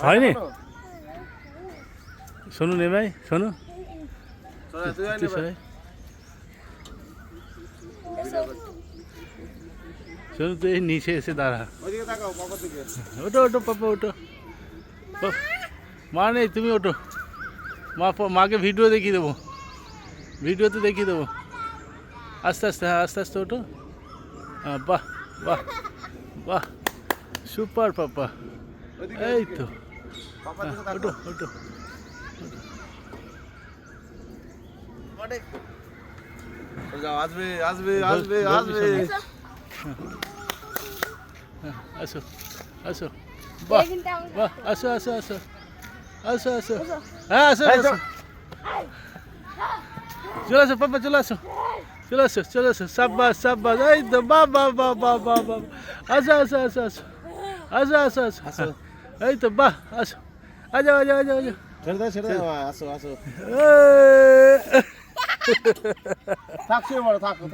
হয়নি শোনো নে ভাই শোনো শোনো তুই নিচে এসে দাঁড়া ওটো ওটো পাপা ওটো মা নেই তুমি ওটো মাকে ভিডিও দেখিয়ে দেবো ভিডিওতে দেখিয়ে দেবো আস্তে আস্তে হ্যাঁ আস্তে আস্তে ওটো হ্যাঁ বাহ বাহ বাহ সুপার পাপা এই তো ওটো ওটো আসবে আসবে আসবে আসবে আসো আসো বাহ বাহ আসো আসো আসো আসো আসো হ্যাঁ আসো আসো চলে আসো পাপা চলে আসো চলে আসো চলে আসো সাব্বাস সাব্বাস এই তো বাহ বাহ বাহ বাহ বাহ বাহ আসো আসো আসো আসো আসো আসো আসো এই তো বাহ আসো আজা আজা আজা আজা ছেড়ে দাও আসো আসো এই থাক শুয়ে পড়ো থাক থাক